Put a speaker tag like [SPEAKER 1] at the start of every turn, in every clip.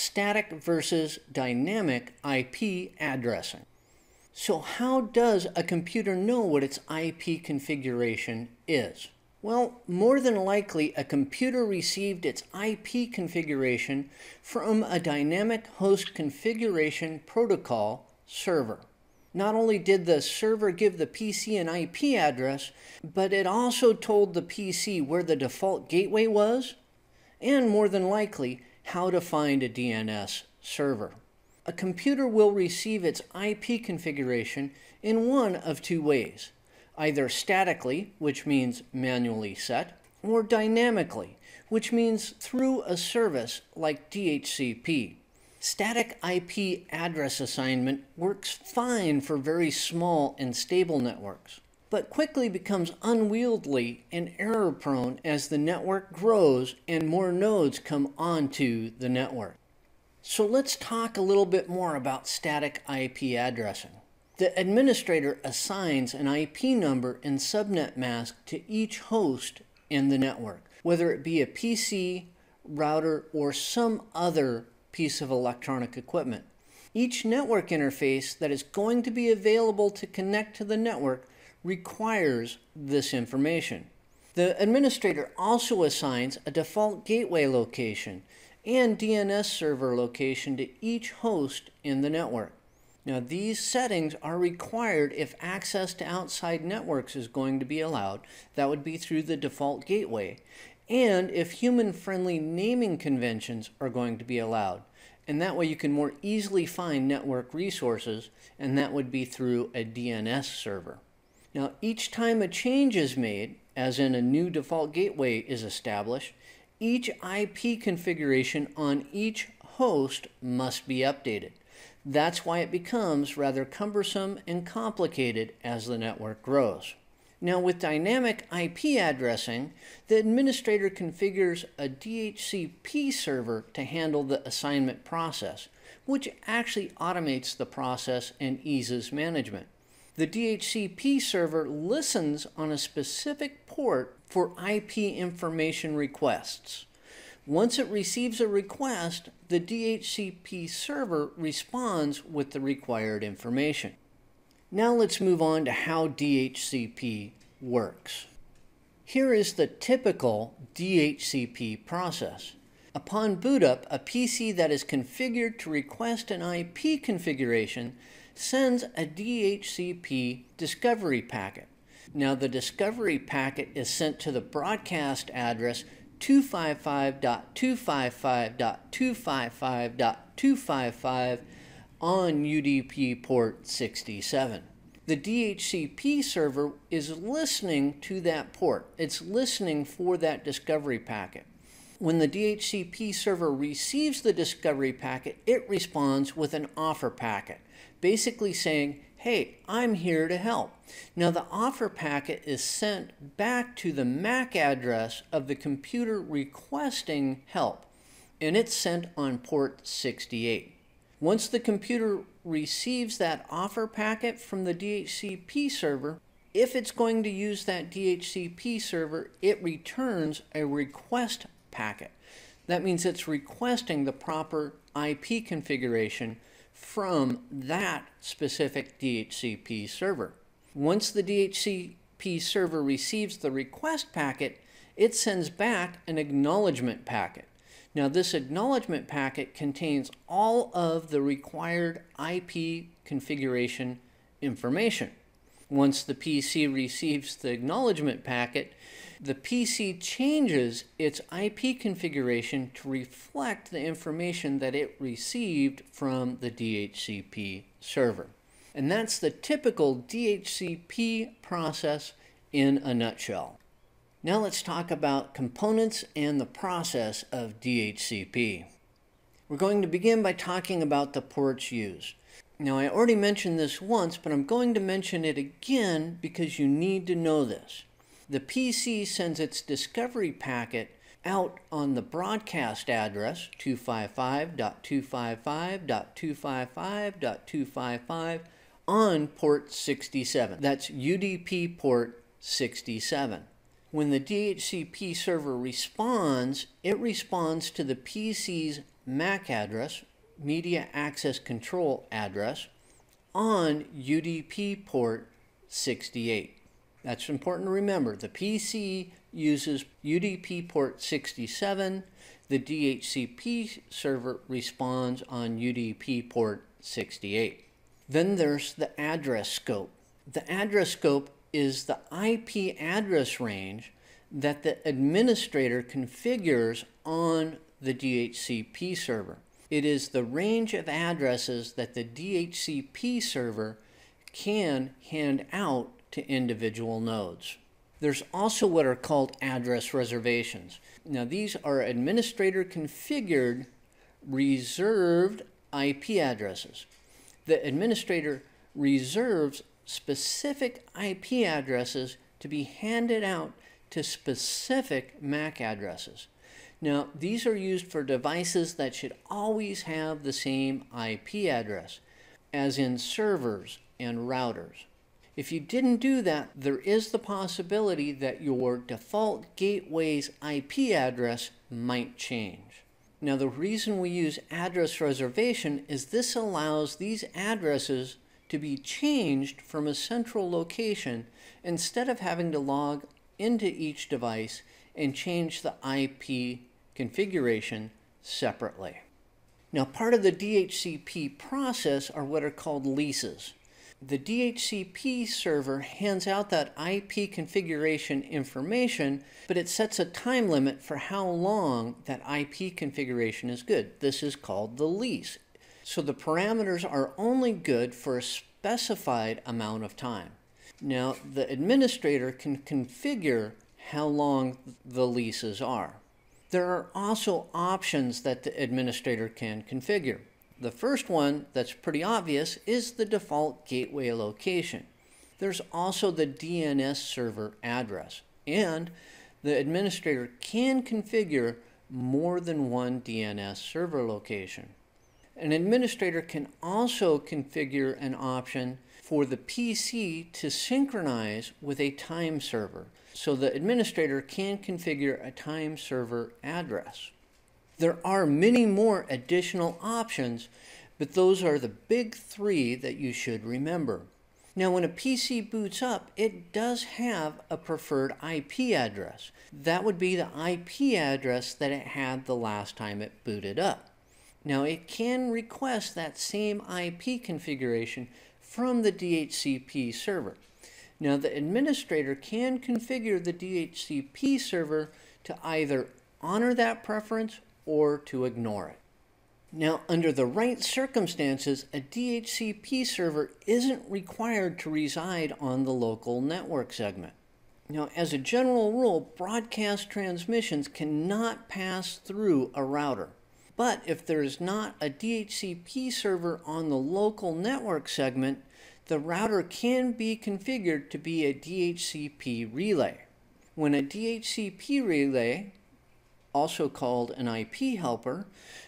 [SPEAKER 1] static versus dynamic IP addressing. So how does a computer know what its IP configuration is? Well, more than likely a computer received its IP configuration from a dynamic host configuration protocol server. Not only did the server give the PC an IP address, but it also told the PC where the default gateway was, and more than likely, how to find a DNS server. A computer will receive its IP configuration in one of two ways, either statically, which means manually set, or dynamically, which means through a service like DHCP. Static IP address assignment works fine for very small and stable networks, but quickly becomes unwieldy and error-prone as the network grows and more nodes come onto the network. So let's talk a little bit more about static IP addressing. The administrator assigns an IP number and subnet mask to each host in the network, whether it be a PC, router, or some other piece of electronic equipment. Each network interface that is going to be available to connect to the network requires this information. The administrator also assigns a default gateway location and DNS server location to each host in the network. Now, these settings are required if access to outside networks is going to be allowed. That would be through the default gateway, and if human-friendly naming conventions are going to be allowed. And that way you can more easily find network resources, and that would be through a DNS server. Now, each time a change is made, as in a new default gateway is established, each IP configuration on each host must be updated. That's why it becomes rather cumbersome and complicated as the network grows. Now, with dynamic IP addressing, the administrator configures a DHCP server to handle the assignment process, which actually automates the process and eases management. The DHCP server listens on a specific port for IP information requests. Once it receives a request, the DHCP server responds with the required information. Now let's move on to how DHCP works. Here is the typical DHCP process. Upon boot up, a PC that is configured to request an IP configuration sends a DHCP discovery packet. Now, the discovery packet is sent to the broadcast address 255.255.255.255 on UDP port 67. The DHCP server is listening to that port. It's listening for that discovery packet. When the DHCP server receives the discovery packet, it responds with an offer packet, basically saying, hey, I'm here to help. Now, the offer packet is sent back to the MAC address of the computer requesting help, and it's sent on port 68. Once the computer receives that offer packet from the DHCP server, if it's going to use that DHCP server, it returns a request packet. That means it's requesting the proper IP configuration from that specific DHCP server. Once the DHCP server receives the request packet, it sends back an acknowledgement packet. Now, this acknowledgement packet contains all of the required IP configuration information. Once the PC receives the acknowledgement packet, the PC changes its IP configuration to reflect the information that it received from the DHCP server. And that's the typical DHCP process in a nutshell. Now let's talk about components and the process of DHCP. We're going to begin by talking about the ports used. Now, I already mentioned this once, but I'm going to mention it again because you need to know this. The PC sends its discovery packet out on the broadcast address 255.255.255.255 on port 67. That's UDP port 67. When the DHCP server responds, it responds to the PC's MAC address, Media Access Control address, on UDP port 68. That's important to remember. The PC uses UDP port 67. The DHCP server responds on UDP port 68. Then there's the address scope. The address scope is the IP address range that the administrator configures on the DHCP server. It is the range of addresses that the DHCP server can hand out to individual nodes. There's also what are called address reservations. Now these are administrator configured reserved IP addresses. The administrator reserves specific IP addresses to be handed out to specific MAC addresses. Now, these are used for devices that should always have the same IP address, as in servers and routers. If you didn't do that, there is the possibility that your default gateway's IP address might change. Now, the reason we use address reservation is this allows these addresses to be changed from a central location instead of having to log into each device and change the IP configuration separately. Now, part of the DHCP process are what are called leases. The DHCP server hands out that IP configuration information, but it sets a time limit for how long that IP configuration is good. This is called the lease. So the parameters are only good for a specified amount of time. Now, the administrator can configure how long the leases are. There are also options that the administrator can configure. The first one that's pretty obvious is the default gateway location. There's also the DNS server address, and the administrator can configure more than one DNS server location. An administrator can also configure an option for the PC to synchronize with a time server, so the administrator can configure a time server address. There are many more additional options, but those are the big three that you should remember. Now, when a PC boots up, it does have a preferred IP address. That would be the IP address that it had the last time it booted up. Now, it can request that same IP configuration from the DHCP server. Now, the administrator can configure the DHCP server to either honor that preference or to ignore it. Now, under the right circumstances, a DHCP server isn't required to reside on the local network segment. Now, as a general rule, broadcast transmissions cannot pass through a router. But if there is not a DHCP server on the local network segment, the router can be configured to be a DHCP relay. When a DHCP relay, also called an IP helper,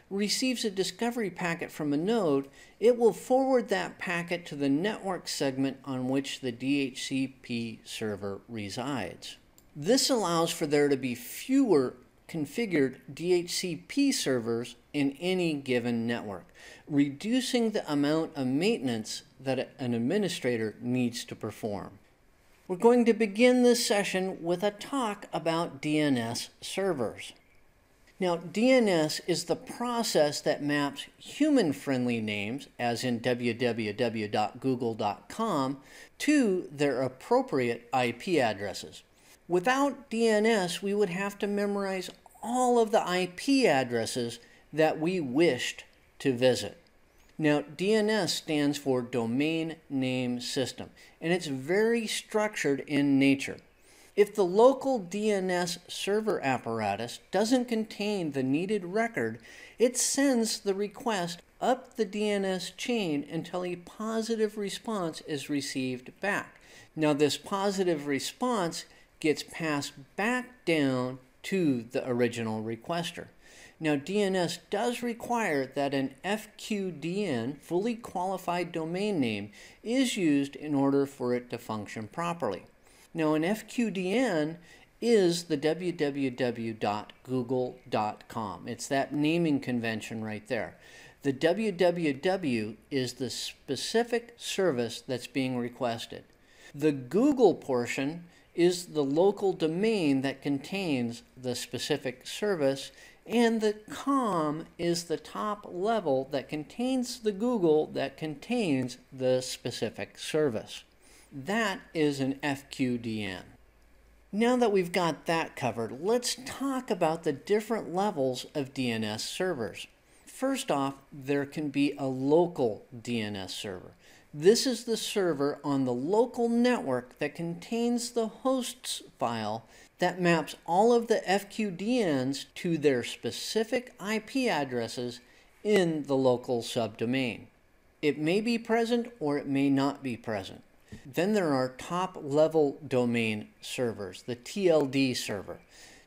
[SPEAKER 1] receives a discovery packet from a node, it will forward that packet to the network segment on which the DHCP server resides. This allows for there to be fewer configured DHCP servers in any given network, reducing the amount of maintenance that an administrator needs to perform. We're going to begin this session with a talk about DNS servers. Now, DNS is the process that maps human-friendly names, as in www.google.com, to their appropriate IP addresses. Without DNS, we would have to memorize all of the IP addresses that we wished to visit. Now, DNS stands for Domain Name System, and it's very structured in nature. If the local DNS server apparatus doesn't contain the needed record, it sends the request up the DNS chain until a positive response is received back. Now, this positive response gets passed back down to the original requester. Now, DNS does require that an FQDN, fully qualified domain name, is used in order for it to function properly. Now, an FQDN is the www.google.com. It's that naming convention right there. The www is the specific service that's being requested. The Google portion is the local domain that contains the specific service, and the com is the top level that contains the Google that contains the specific service. That is an FQDN. Now that we've got that covered, let's talk about the different levels of DNS servers. First off, there can be a local DNS server. This is the server on the local network that contains the hosts file that maps all of the FQDNs to their specific IP addresses in the local subdomain. It may be present or it may not be present. Then there are top-level domain servers, the TLD server.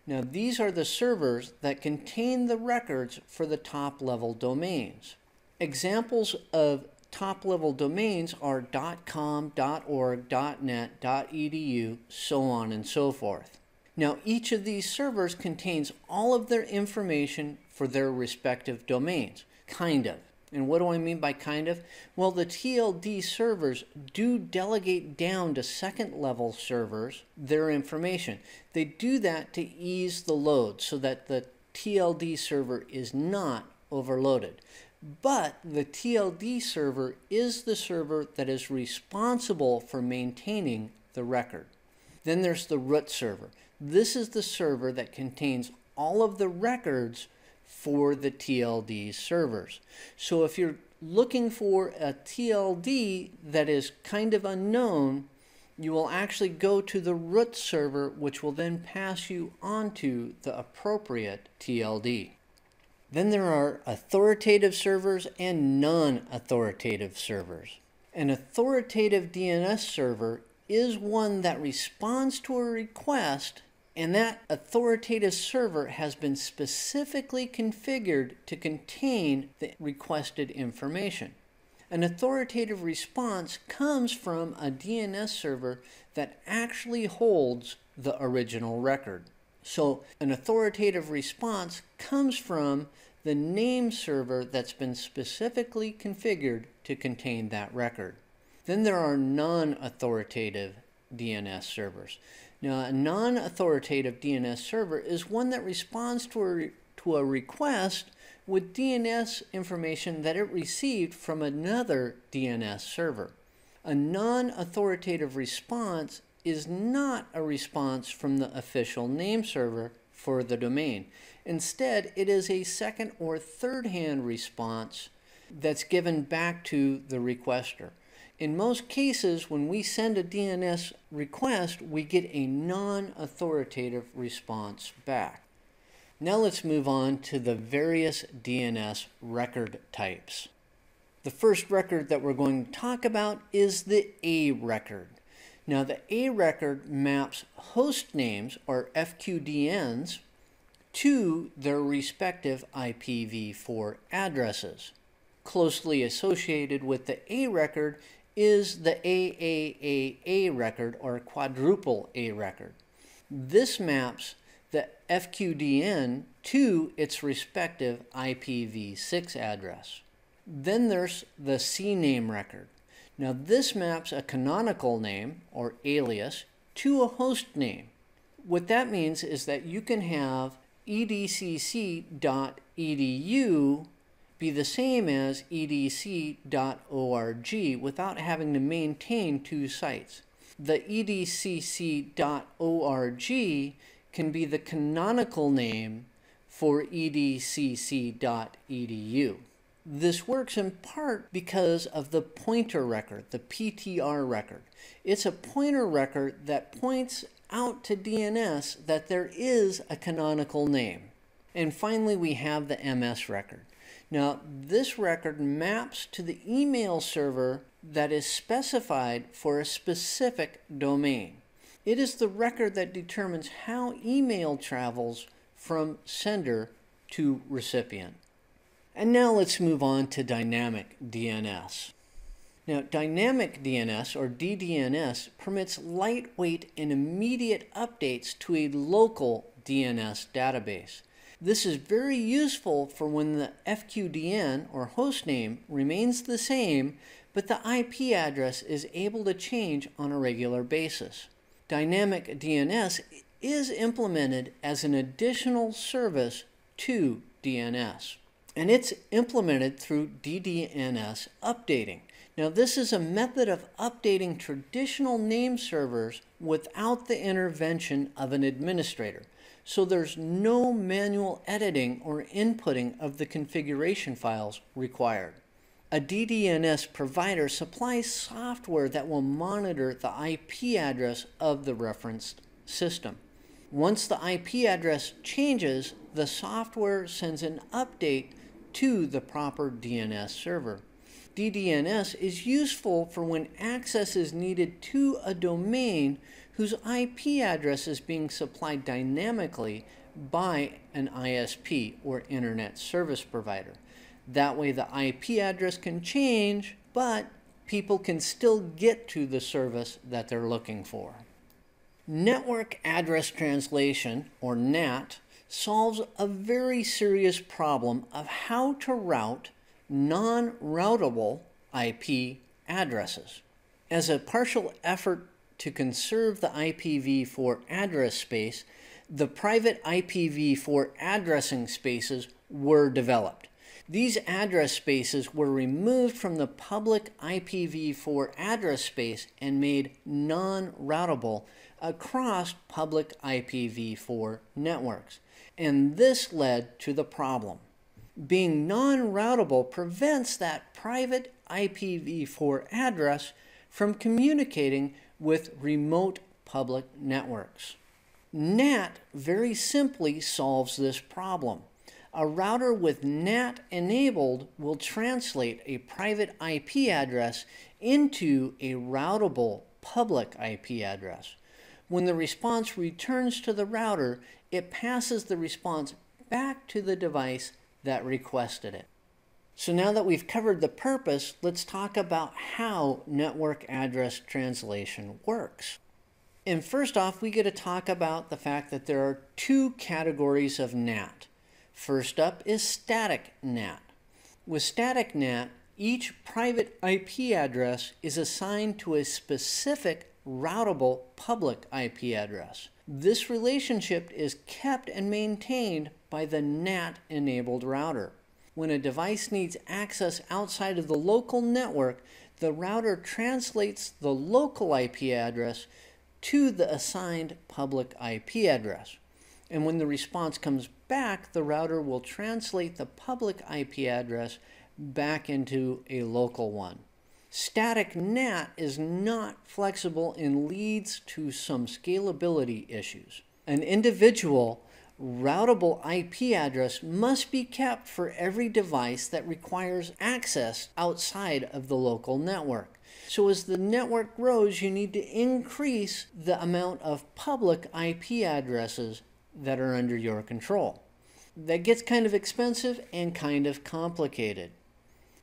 [SPEAKER 1] Now these are the servers that contain the records for the top-level domains. Examples of top-level domains are .com, .org, .net, .edu, so on and so forth. Now each of these servers contains all of their information for their respective domains, kind of. And what do I mean by kind of? Well, the TLD servers do delegate down to second-level servers their information. They do that to ease the load so that the TLD server is not overloaded. But the TLD server is the server that is responsible for maintaining the record. Then there's the root server. This is the server that contains all of the records for the TLD servers. So if you're looking for a TLD that is kind of unknown, you will actually go to the root server, which will then pass you onto the appropriate TLD. Then there are authoritative servers and non-authoritative servers. An authoritative DNS server is one that responds to a request, and that authoritative server has been specifically configured to contain the requested information. An authoritative response comes from a DNS server that actually holds the original record. So an authoritative response comes from the name server that's been specifically configured to contain that record. Then there are non-authoritative DNS servers. Now, a non-authoritative DNS server is one that responds to a request with DNS information that it received from another DNS server. A non-authoritative response is not a response from the official name server for the domain. Instead, it is a second or third-hand response that's given back to the requester. In most cases, when we send a DNS request, we get a non-authoritative response back. Now let's move on to the various DNS record types. The first record that we're going to talk about is the A record. Now the A record maps host names, or FQDNs, to their respective IPv4 addresses. Closely associated with the A record is the AAAA record, or quadruple A record. This maps the FQDN to its respective IPv6 address. Then there's the CNAME record. Now this maps a canonical name, or alias, to a host name. What that means is that you can have edcc.edu be the same as edc.org without having to maintain two sites. The edcc.org can be the canonical name for edcc.edu. This works in part because of the pointer record, the PTR record. It's a pointer record that points out to DNS that there is a canonical name. And finally, we have the MS record. Now, this record maps to the email server that is specified for a specific domain. It is the record that determines how email travels from sender to recipient. And now let's move on to dynamic DNS. Now, dynamic DNS, or DDNS, permits lightweight and immediate updates to a local DNS database. This is very useful for when the FQDN, or hostname, remains the same, but the IP address is able to change on a regular basis. Dynamic DNS is implemented as an additional service to DNS, and it's implemented through DDNS updating. Now, this is a method of updating traditional name servers without the intervention of an administrator, so there's no manual editing or inputting of the configuration files required. A DDNS provider supplies software that will monitor the IP address of the referenced system. Once the IP address changes, the software sends an update to the proper DNS server. DDNS is useful for when access is needed to a domain whose IP address is being supplied dynamically by an ISP, or Internet Service Provider. That way the IP address can change, but people can still get to the service that they're looking for. Network Address Translation, or NAT, solves a very serious problem of how to route non-routable IP addresses. As a partial effort to conserve the IPv4 address space, the private IPv4 addressing spaces were developed. These address spaces were removed from the public IPv4 address space and made non-routable across public IPv4 networks, and this led to the problem. Being non-routable prevents that private IPv4 address from communicating with remote public networks. NAT very simply solves this problem. A router with NAT enabled will translate a private IP address into a routable public IP address. When the response returns to the router, it passes the response back to the device that requested it. So now that we've covered the purpose, let's talk about how network address translation works. And first off, we get to talk about the fact that there are two categories of NAT. First up is static NAT. With static NAT, each private IP address is assigned to a specific routable public IP address. This relationship is kept and maintained by the NAT-enabled router. When a device needs access outside of the local network, the router translates the local IP address to the assigned public IP address. And when the response comes back, the router will translate the public IP address back into a local one. Static NAT is not flexible and leads to some scalability issues. An individual routable IP address must be kept for every device that requires access outside of the local network. So as the network grows, you need to increase the amount of public IP addresses that are under your control. That gets kind of expensive and kind of complicated.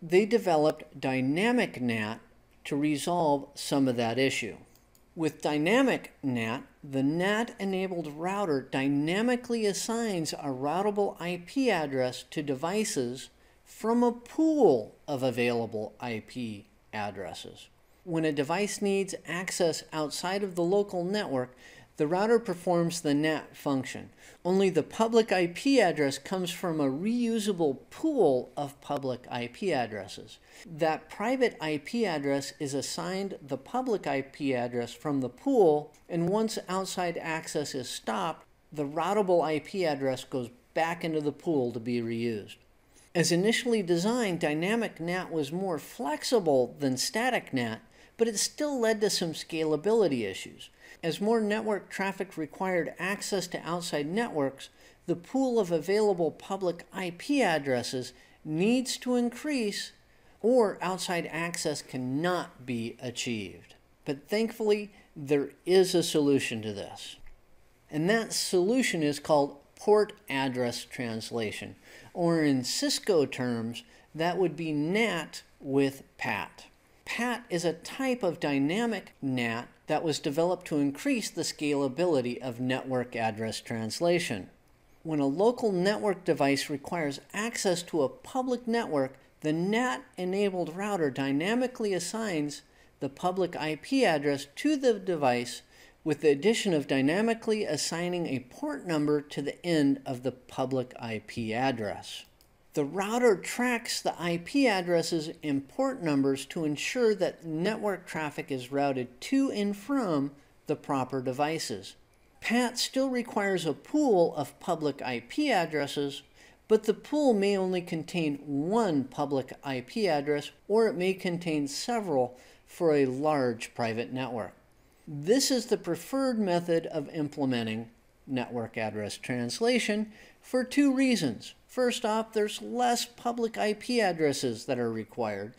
[SPEAKER 1] They developed dynamic NAT to resolve some of that issue. With dynamic NAT, the NAT-enabled router dynamically assigns a routable IP address to devices from a pool of available IP addresses. When a device needs access outside of the local network, the router performs the NAT function. Only the public IP address comes from a reusable pool of public IP addresses. That private IP address is assigned the public IP address from the pool, and once outside access is stopped, the routable IP address goes back into the pool to be reused. As initially designed, dynamic NAT was more flexible than static NAT, but it still led to some scalability issues. As more network traffic required access to outside networks, the pool of available public IP addresses needs to increase, or outside access cannot be achieved. But thankfully, there is a solution to this. And that solution is called port address translation, or in Cisco terms, that would be NAT with PAT. PAT is a type of dynamic NAT that was developed to increase the scalability of network address translation. When a local network device requires access to a public network, the NAT-enabled router dynamically assigns the public IP address to the device with the addition of dynamically assigning a port number to the end of the public IP address. The router tracks the IP addresses and port numbers to ensure that network traffic is routed to and from the proper devices. PAT still requires a pool of public IP addresses, but the pool may only contain one public IP address, or it may contain several for a large private network. This is the preferred method of implementing network address translation for two reasons. First off, there's less public IP addresses that are required,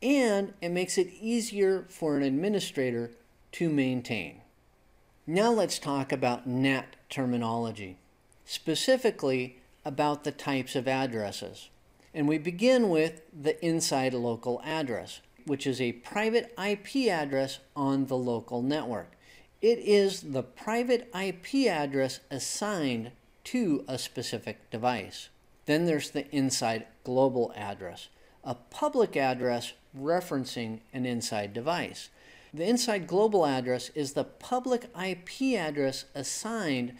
[SPEAKER 1] and it makes it easier for an administrator to maintain. Now let's talk about NAT terminology, specifically about the types of addresses. And we begin with the inside local address, which is a private IP address on the local network. It is the private IP address assigned to a specific device. Then there's the inside global address, a public address referencing an inside device. The inside global address is the public IP address assigned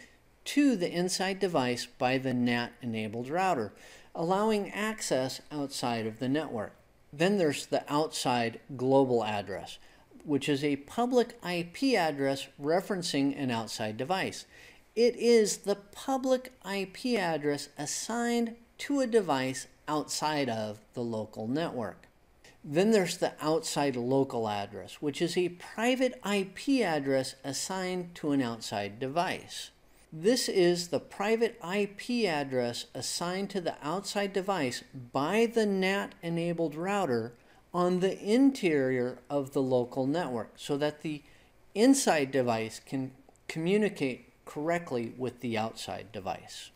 [SPEAKER 1] to the inside device by the NAT-enabled router, allowing access outside of the network. Then there's the outside global address, which is a public IP address referencing an outside device. It is the public IP address assigned to a device outside of the local network. Then there's the outside local address, which is a private IP address assigned to an outside device. This is the private IP address assigned to the outside device by the NAT-enabled router on the interior of the local network so that the inside device can communicate correctly with the outside device.